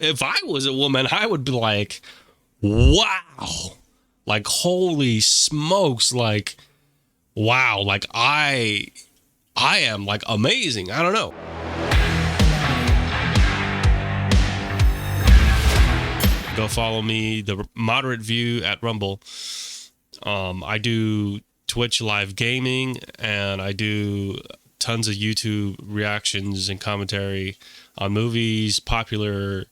if I was a woman, I would be like, wow, like holy smokes, like wow, like I am like amazing. I don't know. Go follow me, the Moderate View at Rumble. I do Twitch live gaming, and I do tons of YouTube reactions and commentary on movies, popular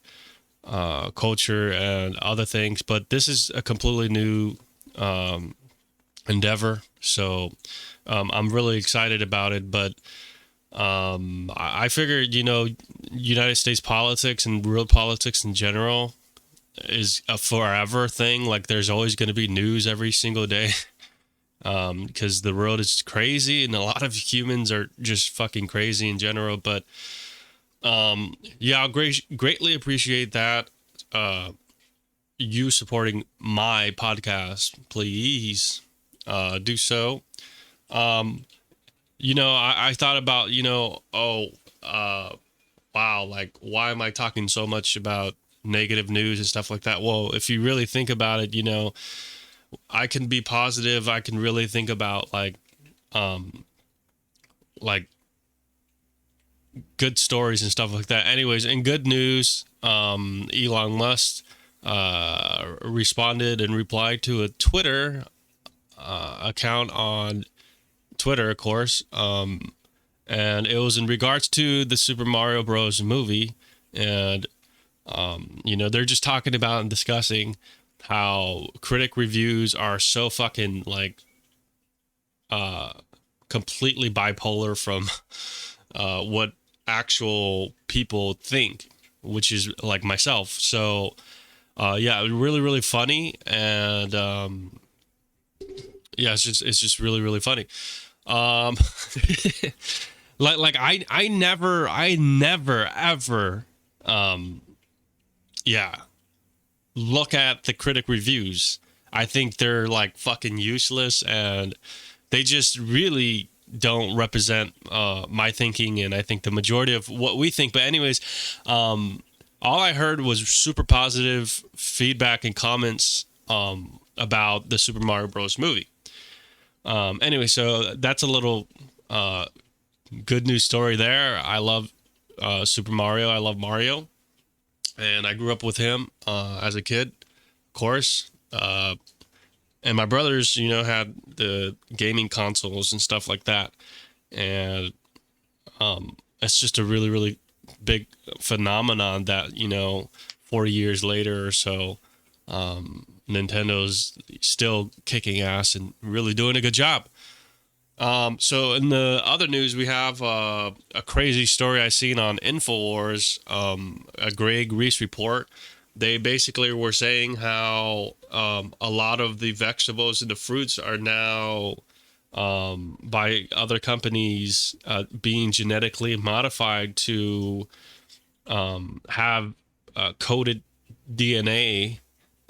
culture, and other things. But this is a completely new endeavor, so I'm really excited about it. But I figured, United States politics and world politics in general is a forever thing. Like there's always going to be news every single day because the world is crazy and a lot of humans are just fucking crazy in general. But yeah, I'll greatly appreciate that. You supporting my podcast, please do so. I thought about, wow, like, why am I talking so much about negative news and stuff like that? Well, if you really think about it, I can be positive. I can really think about like good stories and stuff like that. Anyways, in good news, Elon Musk responded and replied to a Twitter account on Twitter, of course, and it was in regards to the Super Mario Bros. Movie, and they're just talking about and discussing how critic reviews are so fucking like completely bipolar from what actual people think, which is like myself. So yeah, really, really funny, and yeah, it's just really, really funny. Um, I never ever, yeah, look at the critic reviews. I think they're like fucking useless, and they just really don't represent my thinking, and I think the majority of what we think. But anyways, all I heard was super positive feedback and comments about the Super Mario Bros. Movie. Anyway, so that's a little good news story there. I love Super Mario. I love Mario, and I grew up with him as a kid, of course. And my brothers, had the gaming consoles and stuff like that, and it's just a really, really big phenomenon that 40 years later or so, Nintendo's still kicking ass and really doing a good job. So in the other news, we have a crazy story I seen on Infowars, a Greg Reese report. They basically were saying how a lot of the vegetables and the fruits are now by other companies being genetically modified to have coded DNA,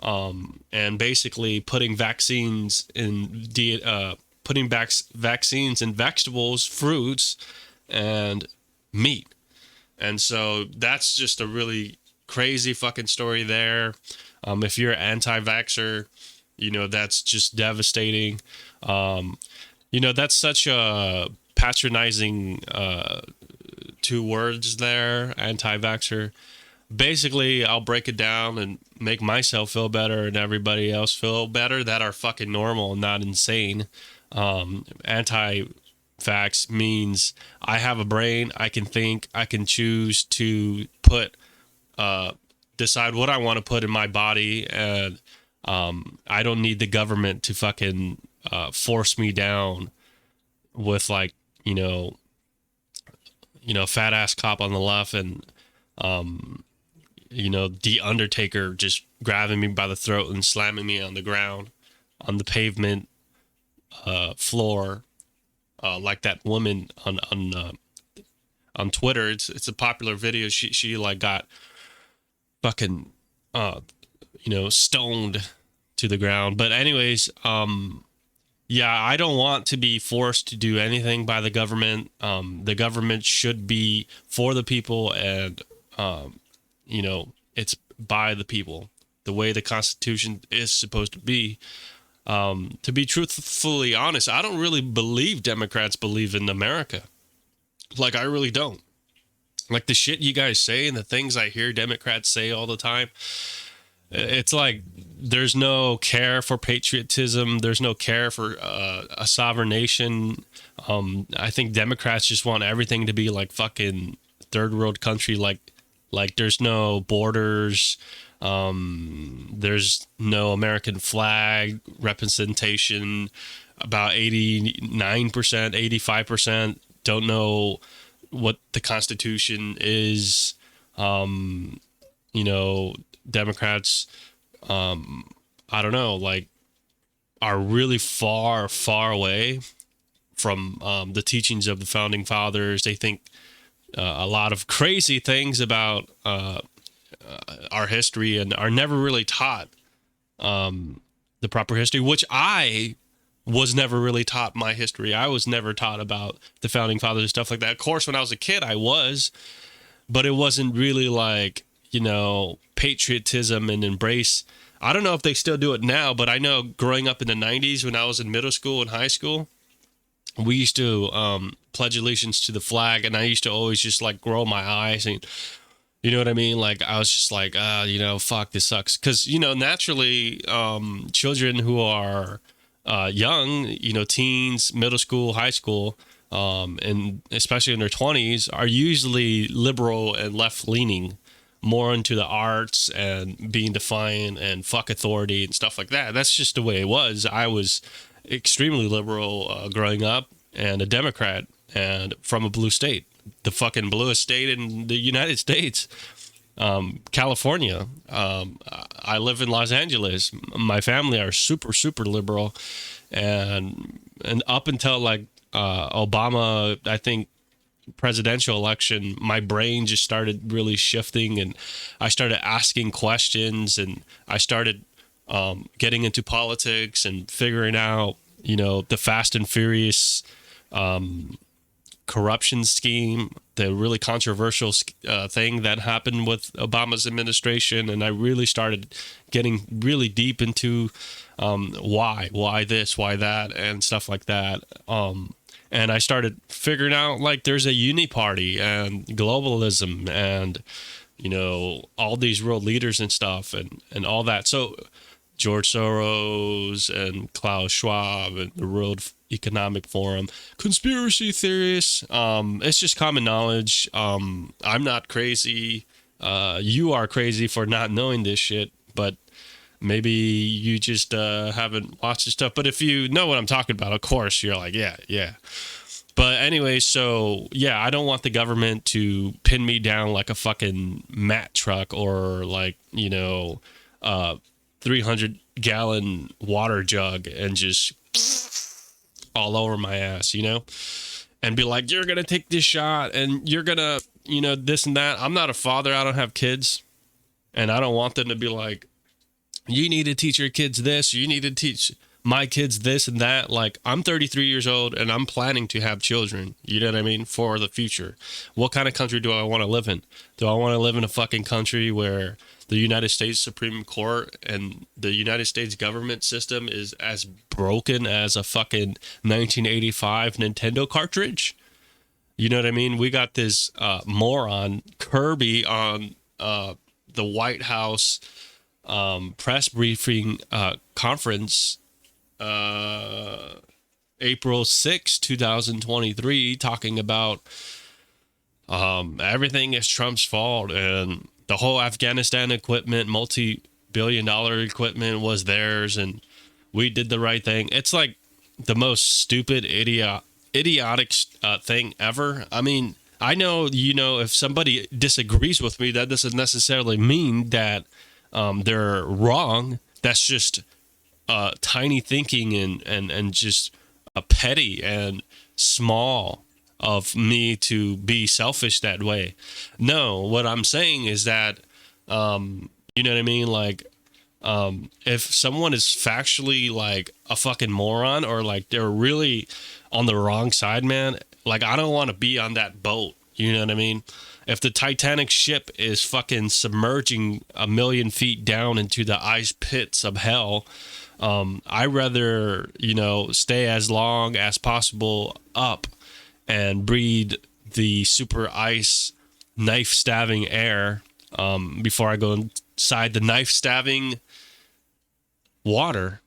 and basically putting vaccines in vaccines in vegetables, fruits, and meat. And so that's just a really crazy fucking story there. If you're an anti-vaxxer, that's just devastating. That's such a patronizing two words there, anti-vaxxer. Basically, I'll break it down and make myself feel better and everybody else feel better that are fucking normal and not insane. Anti-vax means I have a brain, I can think, I can choose to decide what I want to put in my body, and I don't need the government to fucking force me down with fat ass cop on the left and the Undertaker just grabbing me by the throat and slamming me on the ground, on the pavement floor, like that woman on Twitter. It's a popular video. She like got fucking stoned to the ground. But anyways, yeah, I don't want to be forced to do anything by the government. The government should be for the people, and it's by the people, the way the Constitution is supposed to be. To be truthfully honest, I don't really believe Democrats believe in America. Like, I really don't. Like, the shit you guys say and the things I hear Democrats say all the time, it's like there's no care for patriotism. There's no care for a sovereign nation. I think Democrats just want everything to be like fucking third world country. Like there's no borders. There's no American flag representation. About 89%, 85% don't know what the Constitution is. You know, Democrats, I don't know, like, are really far, far away from the teachings of the founding fathers. They think a lot of crazy things about our history and are never really taught the proper history, which I was never really taught my history. I was never taught about the founding fathers and stuff like that. Of course, when I was a kid, I was, but it wasn't really like, you know, patriotism and embrace. I don't know if they still do it now, but I know growing up in the 90s when I was in middle school and high school, we used to pledge allegiance to the flag, and I used to always just like roll my eyes, and you know what I mean? Like, I was just like, you know, fuck, this sucks. Because, you know, naturally, children who are young, you know, teens, middle school, high school, and especially in their 20s, are usually liberal and left-leaning, more into the arts and being defiant and fuck authority and stuff like that. That's just the way it was. I was extremely liberal growing up, and a Democrat, and from a blue state, the fucking bluest state in the United States, California. I live in Los Angeles. My family are super, super liberal, and up until like Obama, I think, presidential election, my brain just started really shifting, and I started asking questions, and I started getting into politics and figuring out, you know, the Fast and Furious corruption scheme, the really controversial thing that happened with Obama's administration. And I really started getting really deep into why this, why that, and stuff like that. And I started figuring out, like, there's a uni party and globalism and, you know, all these world leaders and stuff and all that. So George Soros and Klaus Schwab and the World Economic Forum, conspiracy theorists. It's just common knowledge. I'm not crazy. You are crazy for not knowing this shit, but maybe you just haven't watched this stuff. But if you know what I'm talking about, of course, you're like, yeah. But anyway, so yeah, I don't want the government to pin me down like a fucking mat truck or like, you know, 300-gallon water jug and just all over my ass, you know, and be like, you're going to take this shot and you're going to, you know, this and that. I'm not a father. I don't have kids, and I don't want them to be like, you need to teach your kids this, you need to teach my kids this and that. Like, I'm 33 years old and I'm planning to have children, you know what I mean, for the future. What kind of country do I want to live in? Do I want to live in a fucking country where the United States Supreme Court and the United States government system is as broken as a fucking 1985 Nintendo cartridge? You know what I mean? We got this moron Kirby on the White House press briefing conference April 6, 2023, talking about everything is Trump's fault, and the whole Afghanistan equipment, multi-billion-dollar equipment, was theirs, and we did the right thing. It's like the most stupid, idiotic thing ever. I mean, I know, you know, if somebody disagrees with me, that doesn't necessarily mean that they're wrong. That's just tiny thinking and just petty and small of me to be selfish that way. No, what I'm saying is that, you know what I mean? Like, if someone is factually like a fucking moron, or like they're really on the wrong side, man, like, I don't want to be on that boat. You know what I mean? if the Titanic ship is fucking submerging 1,000,000 feet down into the ice pits of hell, I rather, stay as long as possible up and breathe the super ice knife stabbing air before I go inside the knife stabbing water.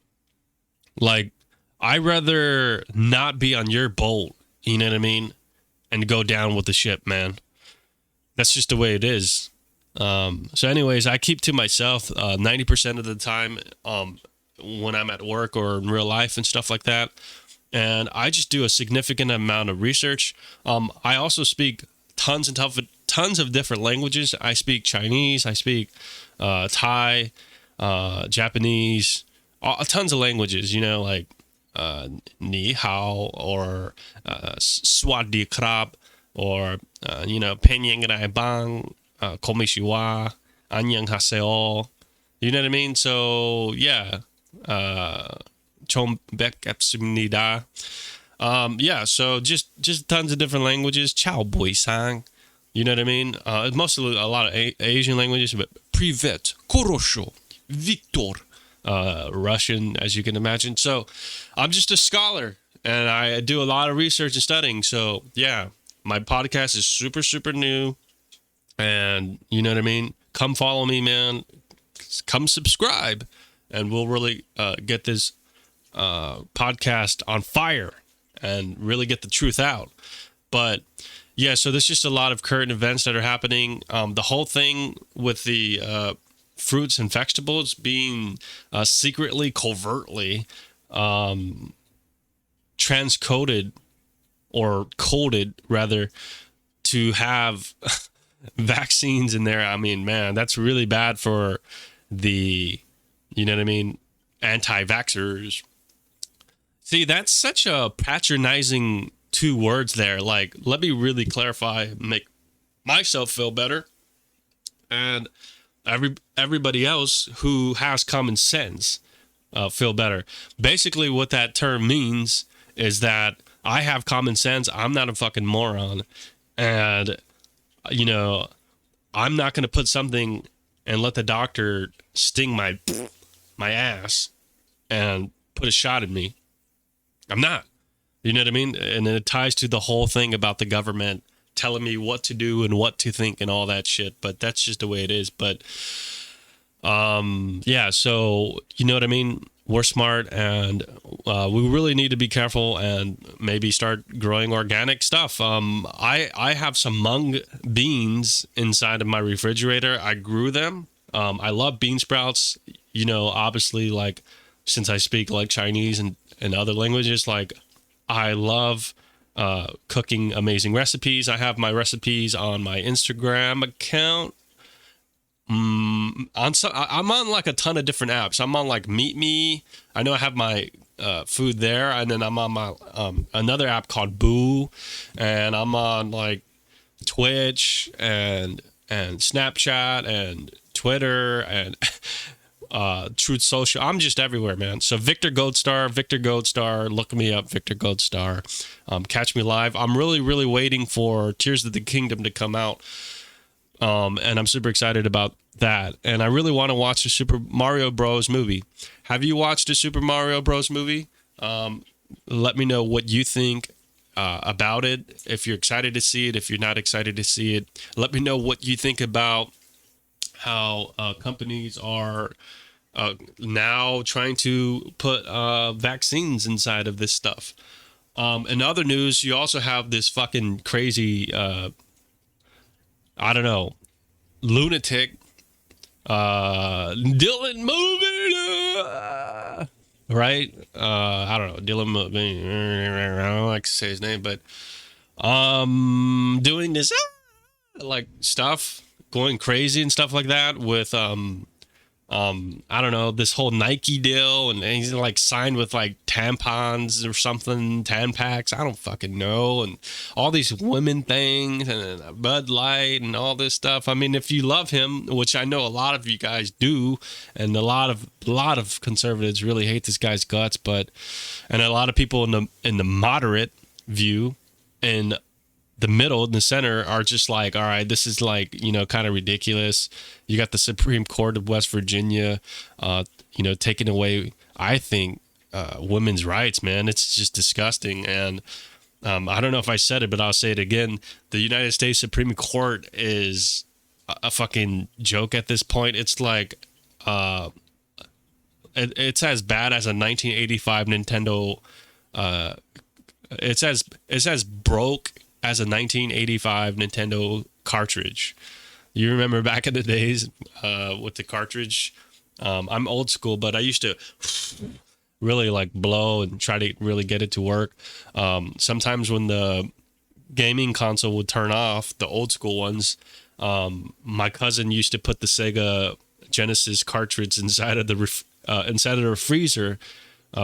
Like, I rather not be on your boat, you know what I mean, and go down with the ship, man. That's just the way it is. So anyways, I keep to myself 90% of the time when I'm at work or in real life and stuff like that. And I just do a significant amount of research. I also speak tons of different languages. I speak Chinese, I speak Thai, Japanese, tons of languages, like ni hao or swadee krab or penyang rai bang, komishiwa, annyeong haseo. You know what I mean? So yeah, chom bek epsimnida. Yeah, so just tons of different languages. Ciao boy sang. You know what I mean? Mostly a lot of Asian languages, but privet, korosho, Victor, Russian, as you can imagine. So I'm just a scholar, and I do a lot of research and studying. So yeah, my podcast is super, super new, and you know what I mean? Come follow me, man. Come subscribe, and we'll really get this podcast on fire and really get the truth out. But yeah, so there's just a lot of current events that are happening. The whole thing with the fruits and vegetables being secretly, covertly transcoded or coded, rather, to have vaccines in there. I mean, man, that's really bad for the, you know what I mean, anti-vaxxers. See, that's such a patronizing 2 words there. Like, let me really clarify, make myself feel better, and everybody else who has common sense feel better. Basically, what that term means is that I have common sense. I'm not a fucking moron, and I'm not going to put something and let the doctor sting my ass and put a shot in me. I'm not. You know what I mean? And it ties to the whole thing about the government telling me what to do and what to think and all that shit. But that's just the way it is. But yeah, so you know what I mean? We're smart, and we really need to be careful and maybe start growing organic stuff. I have some mung beans inside of my refrigerator. I grew them. I love bean sprouts. Obviously, like, since I speak like Chinese and other languages, like, I love cooking amazing recipes. I have my recipes on my Instagram account. I'm on like a ton of different apps. I'm on like Meet Me. I know I have my food there, and then I'm on my another app called Boo, and I'm on like Twitch and Snapchat and Twitter and Truth Social. I'm just everywhere, man. So Victor Goldstar, look me up, Victor Goldstar. Catch me live. I'm really, really waiting for Tears of the Kingdom to come out. And I'm super excited about that. And I really want to watch the Super Mario Bros. Movie. Have you watched the Super Mario Bros. Movie? Let me know what you think about it. If you're excited to see it, if you're not excited to see it, let me know what you think about how companies are now trying to put vaccines inside of this stuff. In other news, you also have this fucking crazy, I don't know, lunatic Dylan Mulvaney, right? I don't know, Dylan Mulvaney. I don't like to say his name, but doing this like stuff, going crazy and stuff like that with I don't know, this whole Nike deal, and he's like signed with like tampons or something, Tampax, I don't fucking know, and all these women things and Bud Light and all this stuff. I mean, if you love him, which I know a lot of you guys do, and a lot of conservatives really hate this guy's guts, and a lot of people in the moderate view, in the middle and the center are just like, all right, this is like, kind of ridiculous. You got the Supreme Court of West Virginia, taking away, I think, women's rights, man. It's just disgusting. And I don't know if I said it, but I'll say it again. The United States Supreme Court is a fucking joke at this point. It's like, it's as bad as a 1985 Nintendo. It's as broke as a 1985 Nintendo cartridge. You remember back in the days with the cartridge? I'm old school, but I used to really like blow and try to really get it to work. Sometimes when the gaming console would turn off, the old school ones, my cousin used to put the Sega Genesis cartridge inside of the freezer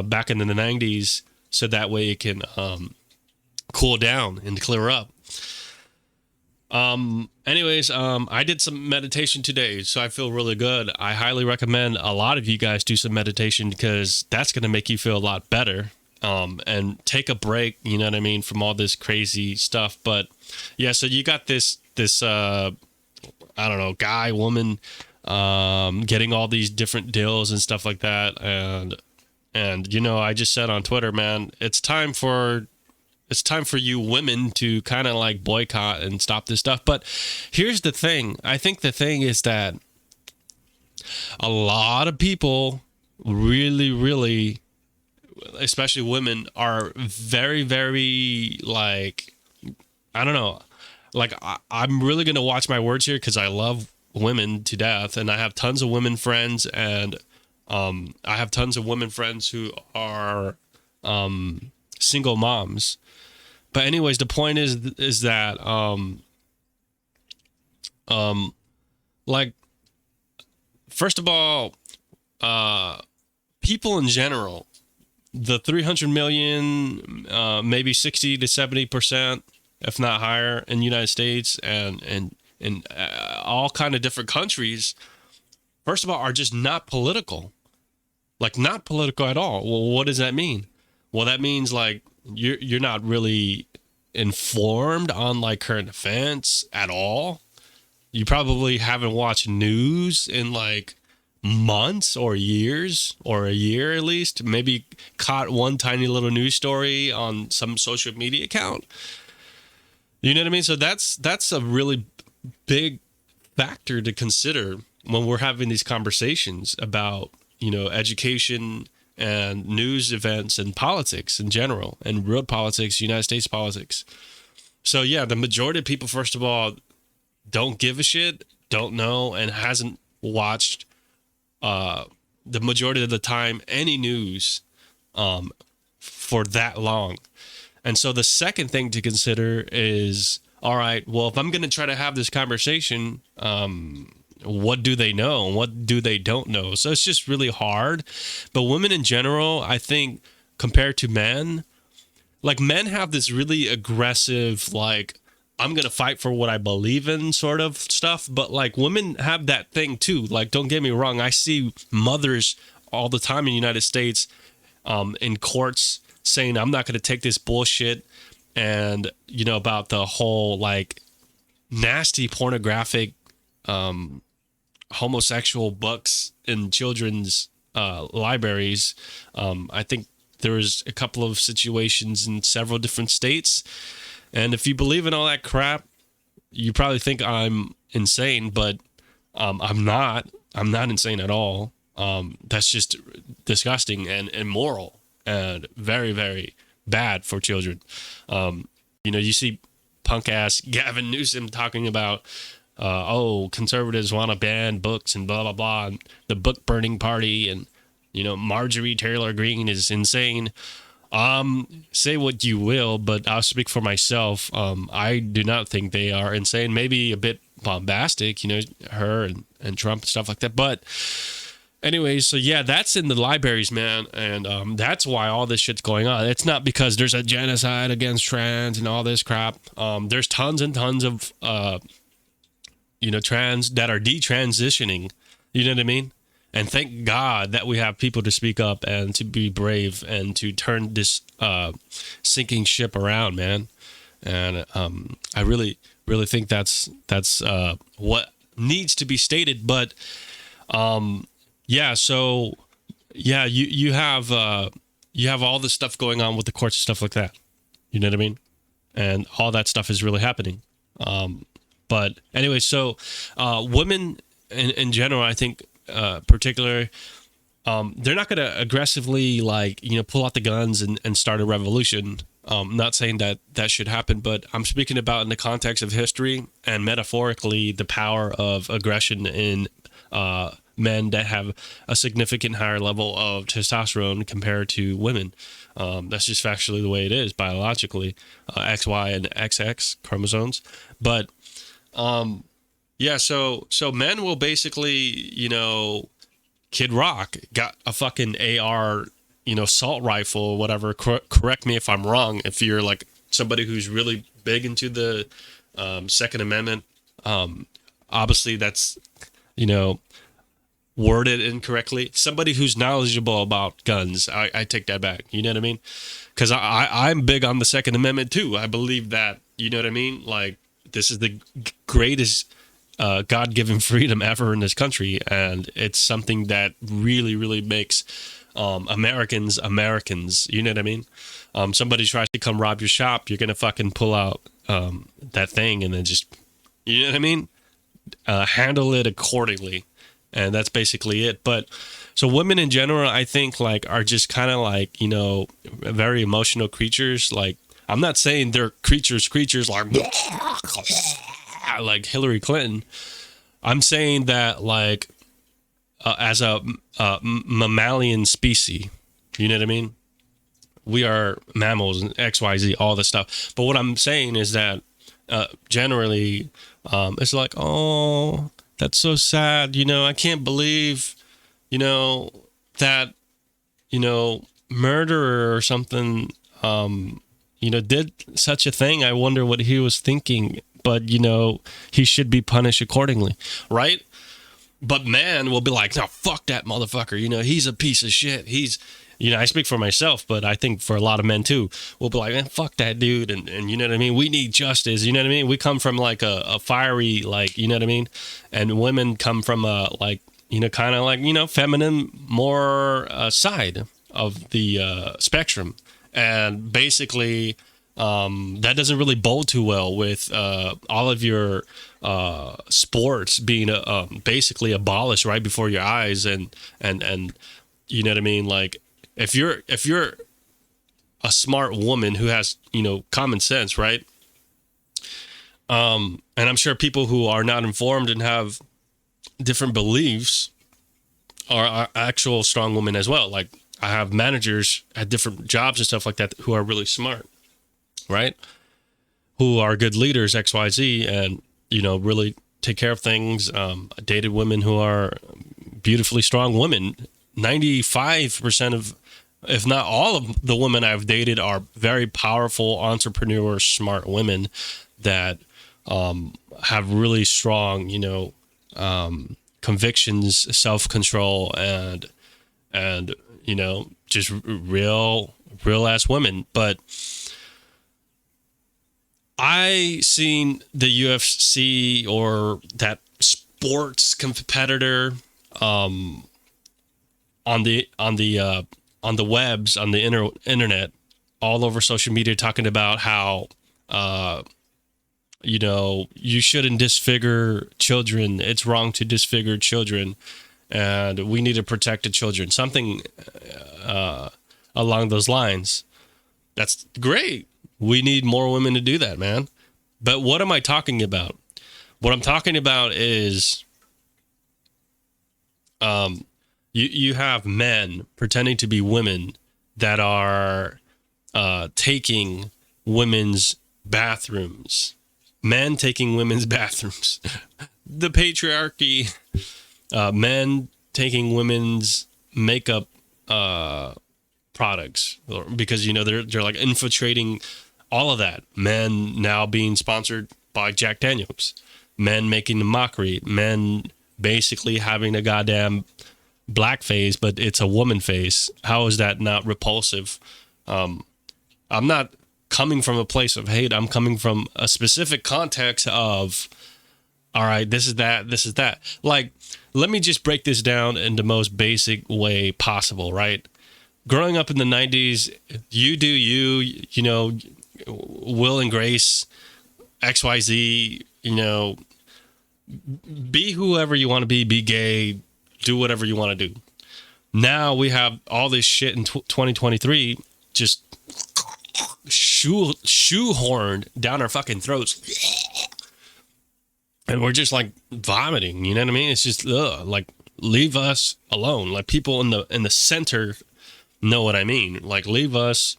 back in the 90s, so that way it can cool down and clear up. Anyways, I did some meditation today, so I feel really good. I highly recommend a lot of you guys do some meditation, because that's going to make you feel a lot better. And take a break, you know what I mean, from all this crazy stuff. But yeah, so you got this I don't know, guy, woman, getting all these different deals and stuff like that. And I just said on Twitter, man, it's time for you women to kind of like boycott and stop this stuff. But here's the thing. I think the thing is that a lot of people really, really, especially women, are very, very like, I don't know, like I'm really going to watch my words here, because I love women to death, and I have tons of women friends, and I have tons of women friends who are single moms. But anyways, the point is that like, first of all, people in general, the 300 million, maybe 60 to 70%, if not higher, in the United States and all kind of different countries, first of all, are just not political. Like, not political at all. Well, what does that mean? Well, that means like you're not really informed on like current events at all. You probably haven't watched news in like months or years, or a year at least. Maybe caught one tiny little news story on some social media account. You know what I mean? So that's a really big factor to consider when we're having these conversations about, education and news events and politics in general, and real politics, United States politics. So yeah, the majority of people, first of all, don't give a shit, don't know, and hasn't watched the majority of the time any news for that long. And so the second thing to consider is, all right, well, if I'm going to try to have this conversation, what do they know? What do they don't know? So it's just really hard. But women in general, I think, compared to men, like, men have this really aggressive, like, I'm going to fight for what I believe in sort of stuff. But like, women have that thing too. Like, don't get me wrong. I see mothers all the time in the United States in courts saying, I'm not going to take this bullshit. And, about the whole like nasty pornographic homosexual books in children's libraries. I think there was a couple of situations in several different states. And if you believe in all that crap, you probably think I'm insane, but I'm not. I'm not insane at all. That's just disgusting and immoral and very, very bad for children. You see punk ass Gavin Newsom talking about, conservatives want to ban books and blah, blah, blah, and the book burning party, and, Marjorie Taylor Greene is insane. Say what you will, but I'll speak for myself. I do not think they are insane. Maybe a bit bombastic, her and Trump and stuff like that. But anyways, so yeah, that's in the libraries, man. And that's why all this shit's going on. It's not because there's a genocide against trans and all this crap. There's tons and tons of, trans that are detransitioning. You know what I mean? And thank God that we have people to speak up and to be brave and to turn this sinking ship around, man. And I really think that's what needs to be stated. But yeah, so yeah, you have all this stuff going on with the courts and stuff like that. You know what I mean? And all that stuff is really happening. But anyway, so women in general, I think, particularly, they're not going to aggressively, like, pull out the guns and start a revolution. Not saying that should happen, but I'm speaking about in the context of history and metaphorically the power of aggression in men that have a significant higher level of testosterone compared to women. That's just factually the way it is biologically, XY and XX chromosomes. But yeah, so men will basically, Kid Rock got a fucking AR, assault rifle or whatever. Correct me if I'm wrong. If you're like somebody who's really big into the Second Amendment, obviously that's, worded incorrectly. Somebody who's knowledgeable about guns, I take that back. You know what I mean? Because I'm big on the Second Amendment too. I believe that, you know what I mean? Like, this is the greatest God-given freedom ever in this country, and it's something that really, really makes Americans Americans. You know what I mean? Somebody tries to come rob your shop, you're gonna fucking pull out that thing and then just, you know what I mean? Handle it accordingly, and that's basically it. But so women in general, I think, like, are just kind of like, very emotional creatures. Like, I'm not saying they're creatures like Hillary Clinton. I'm saying that, like, as a mammalian species, you know what I mean? We are mammals and XYZ, all this stuff. But what I'm saying is that generally, it's like, oh, that's so sad. I can't believe, that, murderer or something, did such a thing. I wonder what he was thinking. But, he should be punished accordingly, right? But man will be like, no, fuck that motherfucker. He's a piece of shit. He's, I speak for myself, but I think for a lot of men too, will be like, man, fuck that dude. And you know what I mean? We need justice. You know what I mean? We come from like a fiery, like, you know what I mean? And women come from a, like, kind of like, feminine, more side of the spectrum. And basically, that doesn't really bode too well with all of your sports being basically abolished right before your eyes, and you know what I mean. Like, if you're a smart woman who has common sense, right? And I'm sure people who are not informed and have different beliefs are actual strong women as well. Like, I have managers at different jobs and stuff like that who are really smart, right? Who are good leaders, XYZ, and, really take care of things. I dated women who are beautifully strong women. 95% of, if not all of the women I've dated are very powerful, entrepreneur, smart women that have really strong, convictions, self-control, and just real ass women. But I seen the UFC or that sports competitor on the webs, on the internet, all over social media, talking about how you shouldn't disfigure children. It's wrong to disfigure children, and we need to protect the children. Something along those lines. That's great. We need more women to do that, man. But what am I talking about? What I'm talking about is you have men pretending to be women that are taking women's bathrooms. Men taking women's bathrooms. The patriarchy. Men taking women's makeup products, because they're like infiltrating all of that. Men now being sponsored by Jack Daniels. Men making the mockery. Men basically having a goddamn black face, but it's a woman face. How is that not repulsive? I'm not coming from a place of hate. I'm coming from a specific context of, all right, this is that, this is that. Like, let me just break this down in the most basic way possible, right? Growing up in the 90s, you do you, you know, Will and Grace, XYZ, you know, be whoever you want to be gay, do whatever you want to do. Now we have all this shit in 2023 just shoehorned down our fucking throats. And we're just like vomiting, you know what I mean? It's just like, leave us alone. Like, people in the center know what I mean. Like, leave us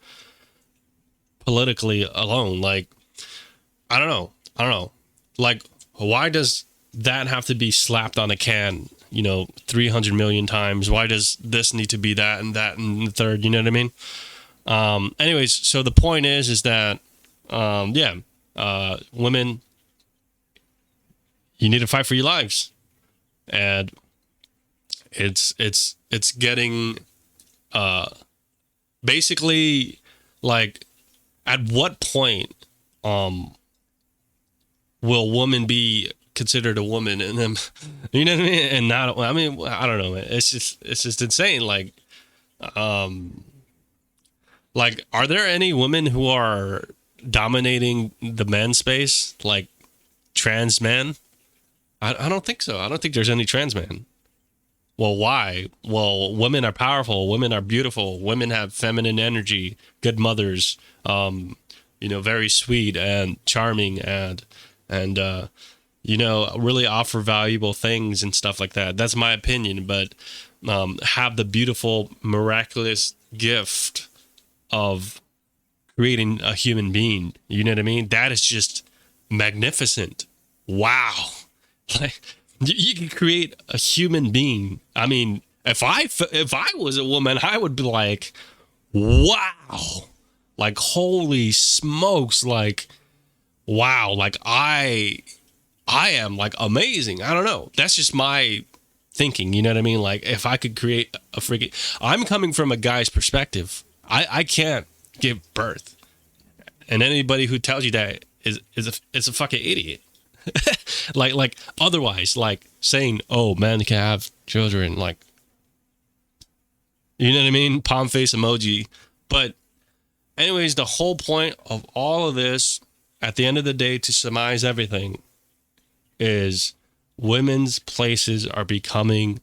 politically alone. Like, I don't know. Like, why does that have to be slapped on a can, you know, 300 million times? Why does this need to be that and the third? You know what I mean? Anyways, so the point is that, women, you need to fight for your lives. And it's getting, basically, like, at what point, will woman be considered a woman, and then, you know what I mean? And not, I mean, I don't know, man. It's just insane. Like, are there any women who are dominating the men's space, like trans men? I don't think so. I don't think there's any trans men. Well, why? Well, women are powerful. Women are beautiful. Women have feminine energy, good mothers, you know, very sweet and charming, and you know, really offer valuable things and stuff like that. That's my opinion, but have the beautiful, miraculous gift of creating a human being. You know what I mean? That is just magnificent. Wow. Like, you can create a human being. I mean, if I was a woman, I would be like, wow. Like, holy smokes. Like, wow. Like, I am, like, amazing. I don't know. That's just my thinking. You know what I mean? Like, if I could create a freaking, I'm coming from a guy's perspective. I can't give birth. And anybody who tells you that is a fucking idiot. like otherwise, like saying, oh, men can have children, like, you know what I mean? Palm face emoji. But anyways, the whole point of all of this, at the end of the day, to surmise everything, is women's places are becoming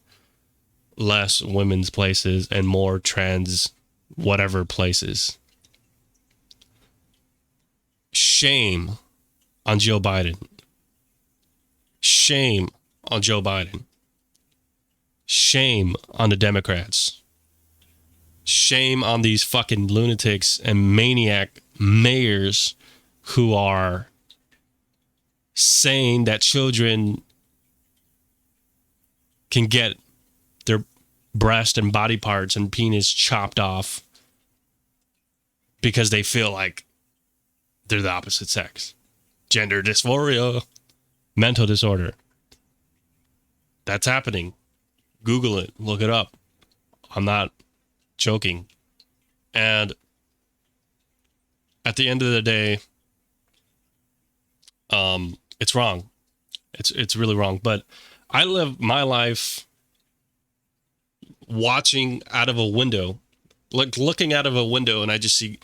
less women's places and more trans whatever places. Shame on Joe Biden. Shame on Joe Biden. Shame on the Democrats. Shame on these fucking lunatics and maniac mayors who are saying that children can get their breast and body parts and penis chopped off because they feel like they're the opposite sex. Gender dysphoria. Mental disorder. That's happening. Google it. Look it up. I'm not joking. And at the end of the day, it's wrong. It's really wrong. But I live my life watching out of a window, like looking out of a window, and I just see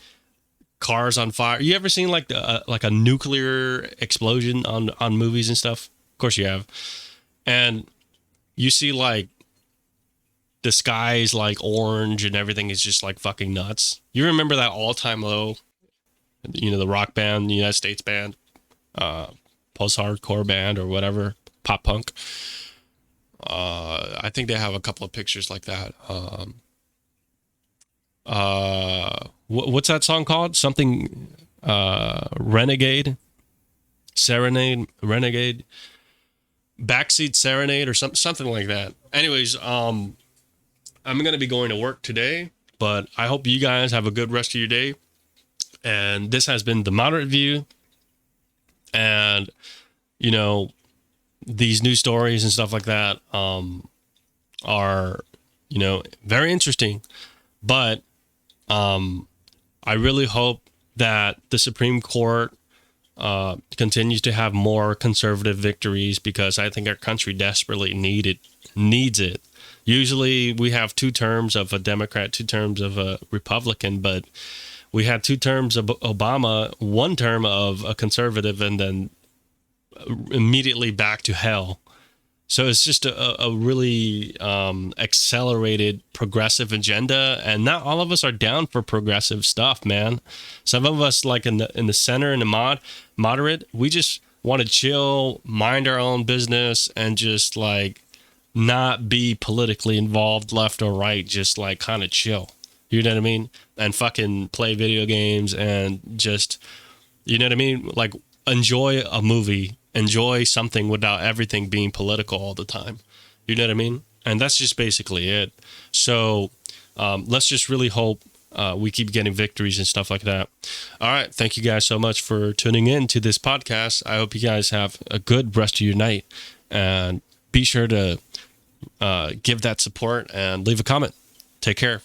cars on fire. You ever seen like a nuclear explosion on movies and stuff? Of course you have. And you see like the sky's like orange and everything is just like fucking nuts. You remember that All Time Low? You know, the rock band, the United States band, post-hardcore band or whatever, pop punk. I think they have a couple of pictures like that. What's that song called? Something, Renegade, Serenade, Renegade, Backseat Serenade, or something like that. Anyways, I'm going to be going to work today, but I hope you guys have a good rest of your day. And this has been the Moderate View. And, you know, these news stories and stuff like that, are, you know, very interesting, but, I really hope that the Supreme Court continues to have more conservative victories, because I think our country desperately needs it. Usually we have 2 terms of a Democrat, 2 terms of a Republican, but we had 2 terms of Obama, 1 term of a conservative, and then immediately back to hell. So it's just a really accelerated progressive agenda, and not all of us are down for progressive stuff, man. Some of us, like in the center and the moderate, we just want to chill, mind our own business, and just like not be politically involved left or right, just like kind of chill. You know what I mean? And fucking play video games and just, you know what I mean? Like, enjoy a movie, enjoy something without everything being political all the time. You know what I mean? And that's just basically it. So let's just really hope we keep getting victories and stuff like that. All right. Thank you guys so much for tuning in to this podcast. I hope you guys have a good rest of your night, and be sure to give that support and leave a comment. Take care.